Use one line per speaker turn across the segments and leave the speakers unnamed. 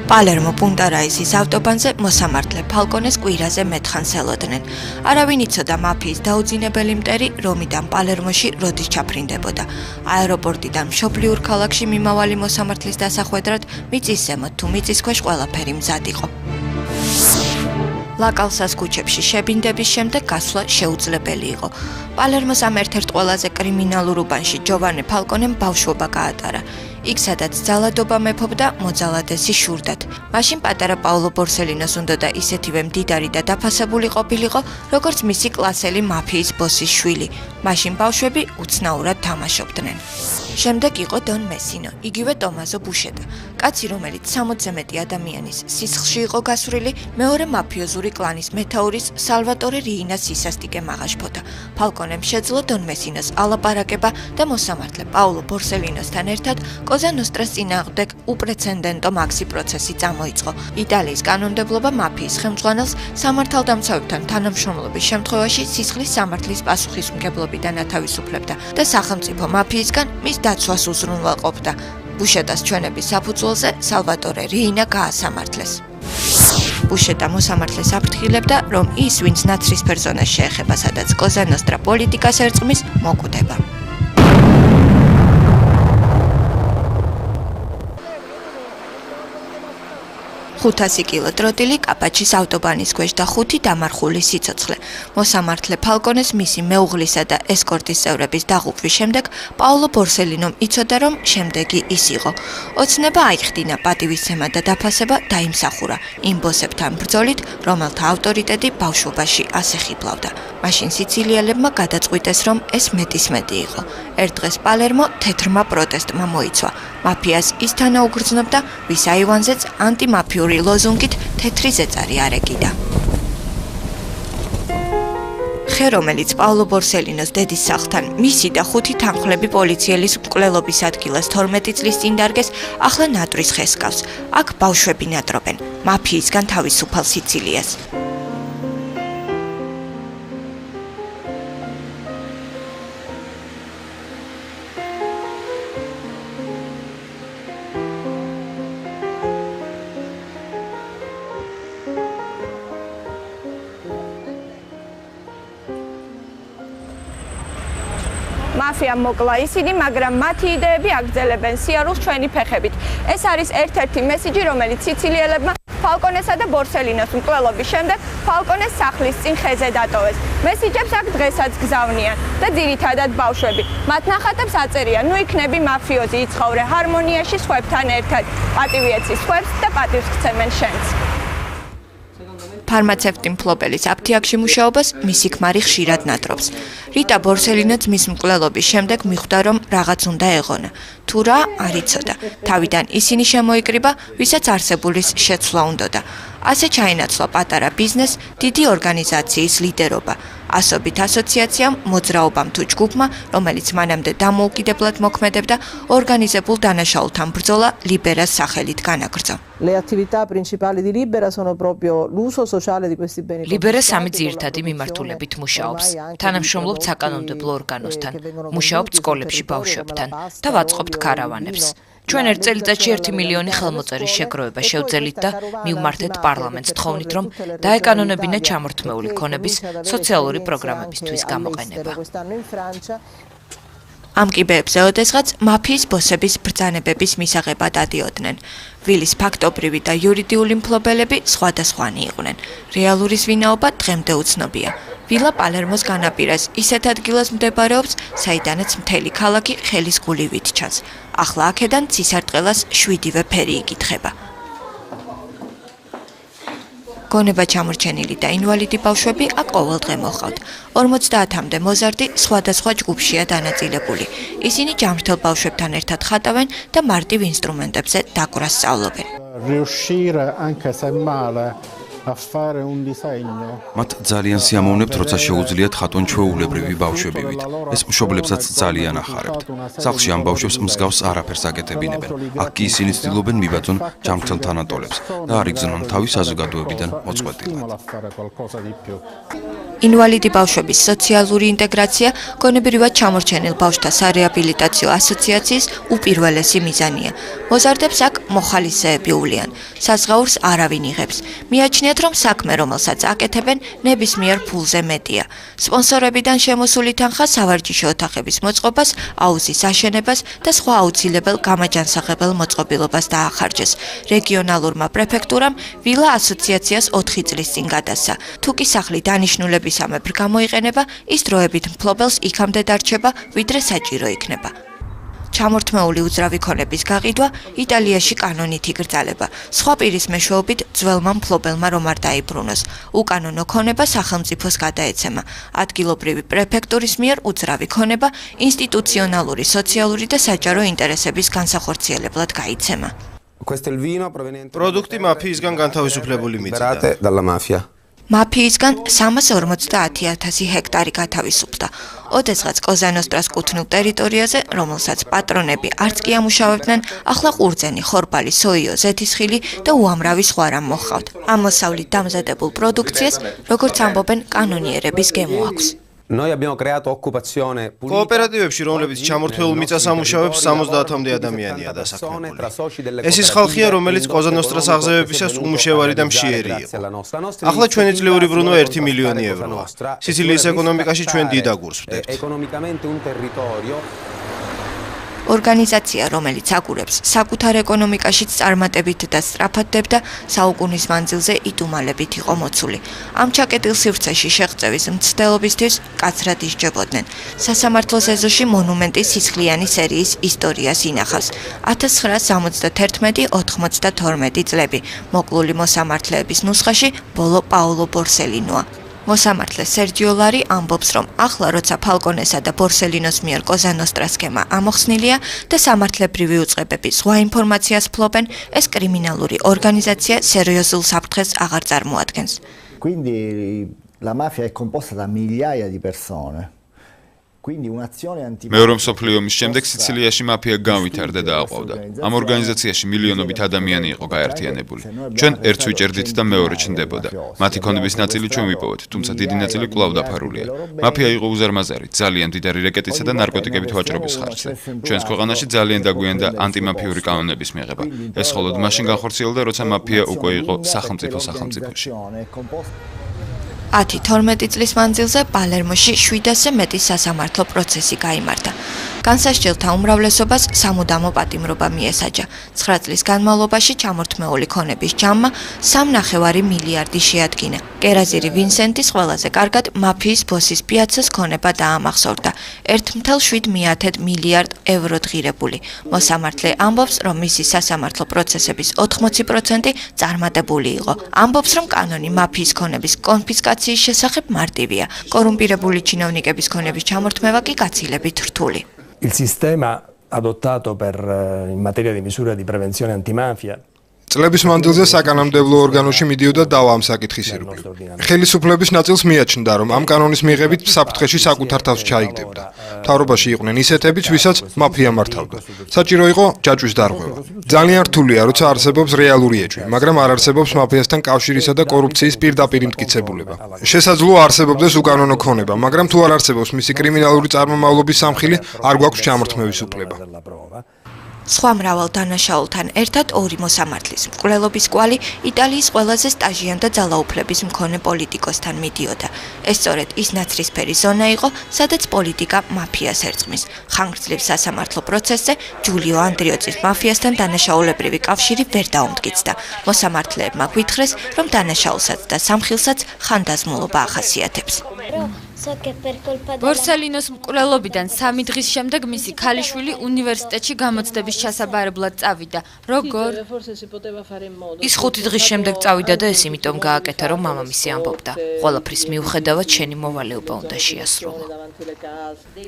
პალერმო პუნტა-რაისის ავტობანზე მოსამართლე ფალკონეს კვირაზე მეთხანს ელოდნენ. არავინ იცოდა მაფიის დაუძინებელი მტერი რომიდან პალერმოში როდის ჩაფრინდებოდა. აეროპორტიდან მშობლიურ ქალაქში მიმავალი მოსამართლის დასახვედრად მიწის ზემოთ თუ მიწის ქვეშ ყველაფერი მზად იყო. ლაკალსას ქუჩებში შებინდების შემდეგ გასვლა შეუძლებელი იყო. პალერმოს ამ ერთ-ერთ ყველაზე კრიმინალურ უბანში ჯოვანე ფალკონემ ბავშვობა გაატარა. იქ სადაც ძალადობა მეფობდა, მოძალადესი შურდათ. მაშინ პატარა პაოლო ბორსელინოს უნდოდა ისეთივე მდიდარი და დაფასებული ყოფილიყო, როგორც მისი კლასელი მაფიის ბოსის შვილი. მაშინ ბავშვები უცნაურად თამაშობდნენ. შემდეგ იყო დონ მესინო, იგივე ტომაზო ბუშეტა. კაცი, რომელიც 60-ზე მეტი ადამიანის სისხლში იყო გასვრილი, მეორე მაფიოზური კლანის მეთაურის სალვატორე რიინას სისასტიკე მაღაშფოთა. ფალკონემ შეძლო დონ მესინოს ალაპარაკება და მოსამართლე პაოლო ბორსელინოსთან ერთად კოზა ნოსტრას წინააღმდეგ უპრეცედენტო მაქსი პროცესი წამოიწყო. იტალიის კანონმდებლობა მაფიის ხელმძღვანელს სამართალდამცავებთან თანამშრომლობის შემთხვევაში სისხლის სამართლის პასუხისმგებლობიდან ათავისუფლებდა და სახელმწიფო მაფიისგან მის დაცვას უზრუნველყოფდა. ბუშეტას ჩვენების საფუძველზე სალვატორე რიინა გაასამართლეს. ბუშეტა მოსამართლეს აფრთხილებდა, რომ ის, ვინც ნაცრისფერ ზონას შეეხება, სადაც კოზა ნოსტრა პოლიტიკას ერწყმის, მოკვდება. 500 კილო ტროტილი კაპაჩის ავტობანის ქვეშ და 5 დამარხული სიცოცხლე. მოსამართლე ფალკონეს მისი მეუღლისა და ესკორტის წევრების დაღუპვის შემდეგ პაოლო ბორსელინომ იცოდა, რომ შემდეგი ის იყო. ოცნება აიხდინა, პატივისცემა და დაფასება დაიმსახურა იმ ბოსებთან ბრძოლით, რომელთა ავტორიტეტი ბავშვობაში ასე ხიბლავდა. მაშინ სიცილიელებმა გადაწყვიტეს, რომ ეს მეტისმეტი იყო. ერთ დღეს პალერმო თეთრმა პროტესტმა მოიცვა. მაფიას ის თანაუგრძნობდა, ვის აივანზეც ანტიმაფიური ლოზუნგით თეთრი ზეწარი არ ეკიდა. ხე, რომელიც პაოლო ბორსელინოს დედის სახლთან მისი და 5 თანხლები პოლიციელის მკვლელობის ადგილას 12 წლის წინ დარგეს, ახლა ნატრის ხეს გავს. აქ ბავშვები ნატრობენ მაფიისგან თავისუფალ სიცილიას.
მაფია მოკლა ისინი, მაგრამ მათი იდეები აგრძელებენ სიარულს ჩვენი ფეხებით. ეს არის ერთ-ერთი მესიჯი, რომელიც სიცილიელებმა ფალკონესა და ბორსელინოს მკვლელობის შემდეგ ფალკონეს სახლის წინ ხეზე დატოვეს. მესიჯებს აქ დღესაც გზავნიან და ძირითადად ბავშვები. მათ ნახატებს აწერიან, ნუ იქნები მაფიოზი, იცხოვრე ჰარმონიაში სხვებთან ერთად. პატივი ეცის სხვებს და პატივს გცემენ შენც.
ფარმაცევტი მფლობელის აფთიაქში მუშაობას მისი ქმარი ხშირად ნატრობს. რიტა ბორსელინა ძმის მკვლელობის შემდეგ მიხვდა, რომ რაღაც უნდა ეღონა. თუ რა, არ იცოდა. თავიდან ისინი შემოიკრიბა, ვისაც არსებულის შეცვლა უნდოდა. ასე ჩაენაცვლა პატარა ბიზნეს, დიდი ორგანიზაციის ლიდერობა. ასობით ასოციაციამ, მოძრაობამ თუ ჯგუფმა, რომელიც მანამდე დამოუკიდებლად მოქმედებდა, ორგანიზებულ დანაშაულთან ბრძოლა ლიბერას სახელით განაგრძო.
Le attività principali di Libera sono proprio l'uso sociale di questi beni.
Libera სამი ძირითადი მიმართულებით მუშაობს. თანამშრომლობთ საკანონმდებლო ორგანოსთან, მუშაობთ სკოლებში ბავშვებთან და ვაწყობთ ქარავანებს. ჩვენ ერთ წელიწადში 1 მილიონი ხელმოწერის შეგროვება შევძელით და მივმართეთ პარლამენტს თხოვნით, რომ დაეკანონებინა ჩამორთმეული ქონების სოციალური პროგრამებისთვის გამოყენება.
ამ კიბეებზე ოდესღაც მაფიის ბოსების ბრძანებების მისაღება დადიოდნენ. ვილის ფაქტობრივი და იურიდიული მფლობელები სხვადასხვანი იყვნენ. რეალურის ვინაობა დღემდე უცნობია. ვილა პალერმოს განაპირას ისეთ ადგილას მდებარეობს, საიდანაც მთელი ქალაქი ხელის გულივით ჩანს. ახლა აქედან ცისარტყელას 7-ვე ფერი იკითხება. გონება ჩამორჩენილი და ინვალიდი ბავშვები აქ ყოველდღე მოჰყავთ. 50-მდე მოზარდი სხვადასხვა ჯგუფშია დანაწილებული. ისინი ჯამრთელ ბავშვებთან ერთად ხატავენ და მარტივ ინსტრუმენტებზე დაკვრას სწავლობენ.
მათ ძალიან სიამოვნებთ, როცა შეუძლიათ ხატონ ჩვეულებრივი ბავშვებივით. ეს მშობლებსაც ძალიან ახარებთ. სახლში ამ ბავშვებს მსგავს არაფერს აკეთებინებენ. აქ კი ისინი ცდილობენ მიბაძონ ჯამრთელ თანატოლებს და არ იგზნონ თავის საზოგადოებიდან მოწყვეტილად.
ინვალიდი ბავშვების სოციალური ინტეგრაცია გონებრივად ჩამორჩენილ ბავშვთა სარეაბილიტაციო ასოციაციის უპირველესი მიზანია. მოზარდებს აქ მოხალისეები უვლიან, საზღაურს არავინ იღებს. მიაჩნიათ, რომ საქმე, რომელსაც აკეთებენ, ნებისმიერ ფულზე მეტია. სპონსორებიდან შემოსული თანხა სავარჯიშო ოთახების მოწყობას, აუზის აშენებას და სხვა აუცილებელ გამაჯანსაღებელ მოწყობილობას დაახარჯეს. რეგიონალურმა პრეფექტურამ ვილა ასოციაციას 4 წლის წინ გადასცა. თუ კი სახლი დანიშნულებისამებრ გამოიყენება, ის დროებით მფლობელს იქამდე დარჩება, ვიდრე საჭირო იქნება. ჩამორთმეული უძრავი ქონების გაყიდვა იტალიაში კანონით იკრძალება. სხვა პირის მეშვეობით ძველმა მფლობელმა რომ არ დაიბრუნოს. უკანონო ქონება სახელმწიფოს გადაეცემა. ადგილობრივი პრეფექტურის მიერ უძრავი ქონება ინსტიტუციონალური, სოციალური და საჯარო ინტერესების განსახორციელებლად გაიცემა.
პროდუქტი მაფიისგან განთავისუფლებული მიწიდან.
მაფიისგან 350.000 ჰექტარი გათავისუფლდა. ოდესღაც კოზანოსტრას კუთვნილ ტერიტორიაზე, რომელსაც პატრონები არც კი ამუშავებდნენ, ახლა ყურძენი, ხორბალი, სოიო, ზეთისხილი და უამრავი სხვა რამ მოჰყავთ. ამ მოსავლით დამზადებულ პროდუქციას, როგორც ამბობენ, კანონიერების გემო აქვს.
კოოპერატივებში, რომლებიც ჩამორთმეულ მიწას ამუშავებს, 70-მდე ადამიანია დასაქმებული. ეს ის ხალხია, რომელიც კოზანოსტრას აღზევებისას უმუშევარი და მშიერი იყო. ახლა ჩვენი წლიური ბრუნვა 1 მილიონი ევროა. სიცილიის ეკონომიკაში ჩვენ დიდ აგურს ვდებთ.
ორგანიზაცია, რომელიც აგურებს, საკუთარ ეკონომიკაშიც წარმატებით და სწრაფად დებდა, საუკუნის მანძილზე იდუმალებით იყო მოცული. ამ ჩაკეტილ სივრცეში შეღწევის მცდელობისთვის კაცრად ისჯებოდნენ. სასამართლოს ეზოში მონუმენტი სისხლიანი სერიის ისტორიას ინახავს. 1971-92 წლები. მოკლული მოსამართლეების ნუსხაში ბოლო პაოლო ბორსელინოა. მოსამართლე სერჯიო ლარი ამბობს, რომ ახლა როცა ფალკონესა და ბორსელინოს მიერ კოზანოსტრას სქემა ამოხსნილია და სამართლებრივი უწყებები სხვა ინფორმაციას ფლობენ, ეს კრიმინალური ორგანიზაცია სერიოზულ საფრთხეს აღარ წარმოადგენს.
Quindi la mafia è composta da migliaia di persone.
მეორე მსოფლიო ომის შემდეგ სიცილიაში მაფია განვითარდა და აყვავდა. ამ ორგანიზაციაში მილიონობით ადამიანი იყო გაერთიანებული. ჩვენ ერთს ვიჭერდით და მეორე ჩნდებოდა. მათი ქონების ნაწილი ჩვენ ვიპოვეთ, თუმცა დიდი ნაწილი კვლავ დაფარულია. მაფია იყო უზარმაზარი, ძალიან მდიდარი რეკეტისა და ნარკოტიკებით ვაჭრობის ხარჯზე. ჩვენს ქვეყანაში ძალიან დაგვიანდა ანტიმაფიური კანონების მიღება. ეს მხოლოდ მაშინ განხორციელდა, როცა მაფია უკვე იყო სახელმწიფოში.
10-12 წლის მანძილზე პალერმოში 700-ზე მეტი სასამართლო პროცესი გაიმართა. განსასჯელთა უმრავლესობას სამუდამო პატიმრობა მიესაჯა. 9 წლის განმავლობაში ჩამორთმეული ქონების ჯამმა 3,5 მილიარდი შეადგინა. კერაზირი ვინსენტის ყველაზე კარგად მაფიის ბოსის პიაცას ქონება დაამახსოვრდა. 1,7 მილიარდ ევრო ღირებული. მოსამართლე ამბობს, რომ მისი სასამართლო პროცესების 80% წარმატებული იყო. ამბობს, რომ კანონი მაფიის ქონების კონფისკაციის შესახებ მარტივია. კორუმპირებული ჩინოვნიკების ქონების ჩამორთმევა კი გაცილებით რთული.
Il sistema adottato in materia di misure di prevenzione antimafia
წლების მანძილზე საკანონმდებლო ორგანოში მიდიოდა დავა ამ საკითხის ირგვლივ. ხელისუფლების ნაწილს მიაჩნდა, რომ ამ კანონის მიღებით საფრთხეში საკუთარ თავს ჩაიგდებდა. მთავრობაში იყვნენ ისეთებიც, ვისაც მაფია მართავდა. საჭირო იყო ჯაჭვის დარღვევა. ძალიან რთულია, როცა არსებობს რეალური ეჭვი, მაგრამ არ არსებობს მაფიასთან კავშირისა და კორუფციის პირდაპირ მტკიცებულება. შესაძლოა არსებობდეს უკანონო ქონება, მაგრამ თუ არ არსებობს მისი კრიმინალური წარმომავლობის სამხილი, არ გვაქვს ჩამორთმევის უფლება.
სხვა მრავალ დანაშაულთან ერთად ორი მოსამართლის მკვლელობის კვალი იტალიის ყველაზე სტაჟიან და ძალაუფლების მქონე პოლიტიკოსთან მიდიოდა. ეს სწორედ ის ნაცრისფერი ზონა იყო, სადაც პოლიტიკა მაფიას ერწყმის. ხანგრძლივ სასამართლო პროცესზე ჯულიო ანდრიოცის მაფიასთან დანაშაულებრივი კავშირი ვერ დაუმტკიცდა. მოსამართლეებმა გვითხრეს, რომ დანაშაულსაც და სამხილსაც ხანდაზმულობა ახასიათებს.
ბორსელინოს მკვლელობიდან 3 დღის შემდეგ მისი ქალიშვილი უნივერსიტეტში გამოცდების ჩასაბარებლად წავიდა. როგორ?
ის 5 დღის შემდეგ წავიდა და ეს იმიტომ გააკეთა, რომ მამამისი ამბობდა: "ყველაფრის მიუხედავად, შენი მოვალეობა უნდა შეასრულო."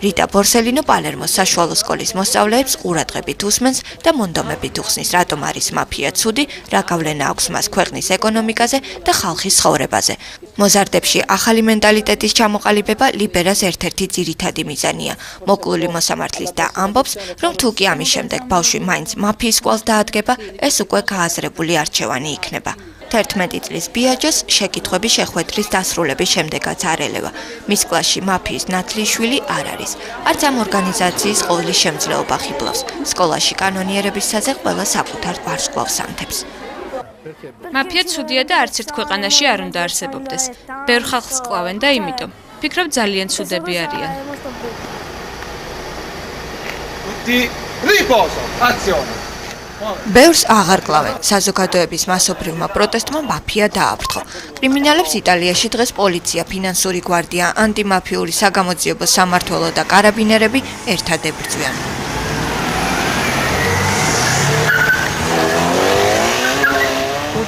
რიტა ბორსელინო პალერმოს საშუალო სკოლის მოსწავლეებს ყურადღებით უსმენს და მონდომებით უხსნის, რატომ არის მაფია ცუდი, რა გავლენა აქვს მას ქვეყნის ეკონომიკაზე და ხალხის ცხოვრებაზე. მოზარდებში ახალი მენტალიტეტის ჩამოყალიბება ლიბერას ერთ-ერთი ძირითადი მიზანია. მოკლული მოსამართლის და ამბობს, რომ თუ კი ამის შემდეგ ბავშვი მაინც მაფიის კვალს დაადგება, ეს უკვე გააზრებული არჩევანი იქნება. 11 წლის ბიაჯოს შეკითხვები შეხვედრის დასრულების შემდეგაც არ ელევა. მის კლასში მაფიის ნათლიშვილი არ არის. არც ამ ორგანიზაციის ყოველი შემძლეობა ხიბლავს. სკოლაში კანონიერების საზე ყველა საკუთარ ვარსკვლავს ანთებს.
მაფია ცუდია და არც ერთ ქვეყანაში არ უნდა არსებობდეს. ბევრ ხალხს კლავენ და იმიტომ ფიქრობ ძალიან ცუდები არიან.
ბევრს აღარ კლავენ. საზოგადოების მასობრივმა პროტესტმა მაფია დააფრთხო. კრიმინალებს იტალიაში დღეს პოლიცია, ფინანსური გვარდია, ანტიმაფიური საგამოძიებო სამმართველო და კარაბინერები ერთად ებრძვიან.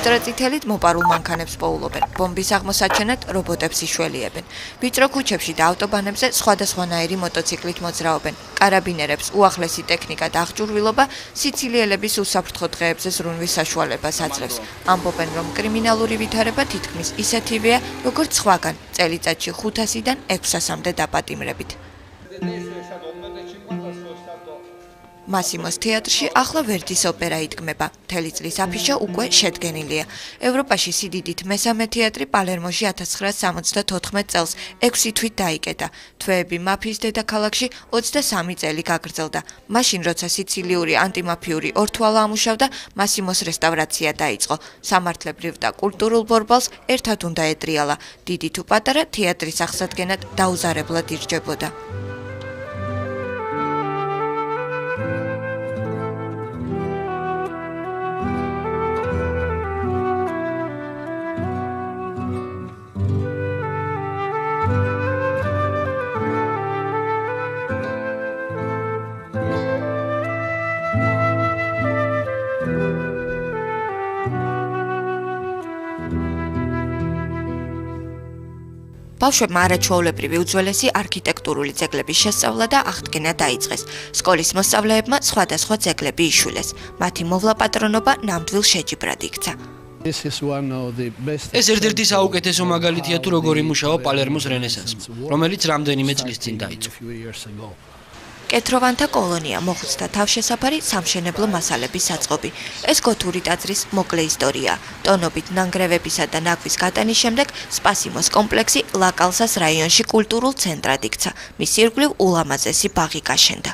ულტრაწითელით მოპარულ მანქანებს პოულობენ, ბომბის აღმოსაჩენად რობოტებს იშველიებენ. ვიწრო ქუჩებში და ავტობანებზე სხვადასხვანაირი მოტოციკლით მოძრაობენ. კარაბინერებს უახლესი ტექნიკა და აღჭურვილობა სიცილიელების უსაფრთხო დღეებზე ზრუნვის საშუალებას აძლევს. ამბობენ, რომ კრიმინალური ვითარება თითქმის ისეთივეა, როგორც სხვაგან, წელიწადში 500-დან 600-მდე დაპატიმრებით. მასიმოს თეატრში ახლა ვერდის ოპერა იდგმება. მთელი წლის აფიშა უკვე შედგენილია. ევროპაში სიდიდით მესამე თეატრი პალერმოში 1974 წელს 6 თვით დაიკეტა. თვეები მაფიის დედაქალაქში 23 წელი გაგრძელდა. მაშინ, როცა სიცილიური ანტიმაფიური ორთვალა ამუშავდა, მასიმოს რესტავრაცია დაიწყო. სამართლებრივ და კულტურულ ბორბალს ერთად უნდა ეტრიალა. დიდი თუ პატარა თეატრის აღსადგენად დაუზარებლად ირჯებოდა. ბავშვებმა არაჩვეულებრივი უძველესი არქიტექტურული ძეგლების შესწავლა და აღდგენა დაიწყეს. სკოლის მოსწავლეებმა სხვადასხვა ძეგლები იშვილეს. მათი მოვლა პატრონობა ნამდვილ შეჯიბრად იქცა.
ეს ერთ-ერთი საუკეთესო მაგალითია თუ როგორ იმუშავა პალერმოს რენესანსმა, რომელიც რამდენიმე წლის წინ დაიწყო.
კეთროვანთა კოლონია მოხუცთა თავშესაფარი სამშენებლო მასალების საწყობი. ეს გოთური ტაძრის მოკლე ისტორია. ტონობით ნანგრევებისა და ნაგვის გატანის შემდეგ სპასიმოს კომპლექსი ლაკალსას რაიონში კულტურულ ცენტრად იქცა. მის ირგვლივ ულამაზესი ბაღი გაშენდა.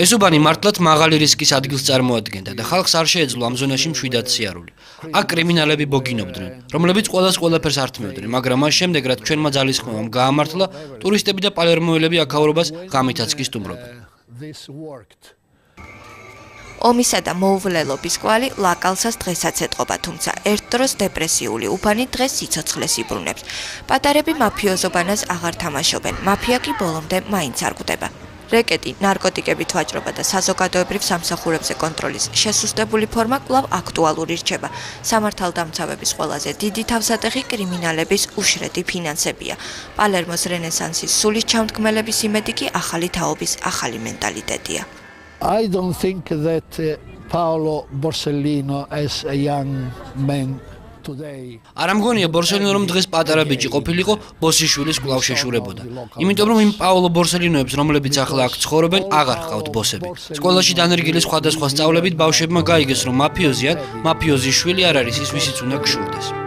ეს უბანი მართლაც მაღალი რისკის ადგილს წარმოადგენდა და ხალხს არ შეეძლო ამ ზონაში მშვიდად სიარული. აქ კრიმინალები ბოგინობდნენ, რომლებიც ყველაფერს ართმევდნენ, მაგრამ მას შემდეგ, რაც ჩვენმა ძალისხმევამ გაამართლა, ტურისტები და პალერმოელები აქაურობას ღამითაც კი სტუმრობენ.
ომისა და მოუვლელობის კვალი ლაკალსას დღესაც ეტყობა, თუმცა ერთ დროს დეპრესიული უბანი დღეს სიცოცხლეს იბრუნებს. პატარები მაფიოზობანას აღარ თამაშობენ, მაფია კი ბოლომდე მაინც არ გვდება. რეკეტი, ნარკოტიკებით ვაჭრობა და საზოგადოებრივ სამსახურებზე კონტროლის შესუსტებული ფორმა კვლავ აქტუალური რჩება. სამართალდამცავების ყველაზე დიდი თავსატეხი კრიმინალების უშრედი ფინანსებია. პალერმოს რენესანსის სულის ჩამდგმელების იმედი კი ახალი თაობის ახალი მენტალიტეტია.
I don't think that Paolo Borsellino as a young man today.
არ ამგონია ბორსელიно რომ დღეს პატარა ბიჭი ყოფილიყო, ბოსიშვილის კვლავ შეშურებოდა. იმიტომ რომ იმ პაოლო ბორსელინოებს, რომლებიც ახლა აქ ცხოვრობენ, აღარ ჰყავთ ბოსები. სკოლაში დანერგილი სხვადასხვა სწავლებით ბავშვებმა გაიგეს, რომ მაფიოზი ან მაფიოზის შვილი არ არის ის, ვისიც უნდა გშურდეს.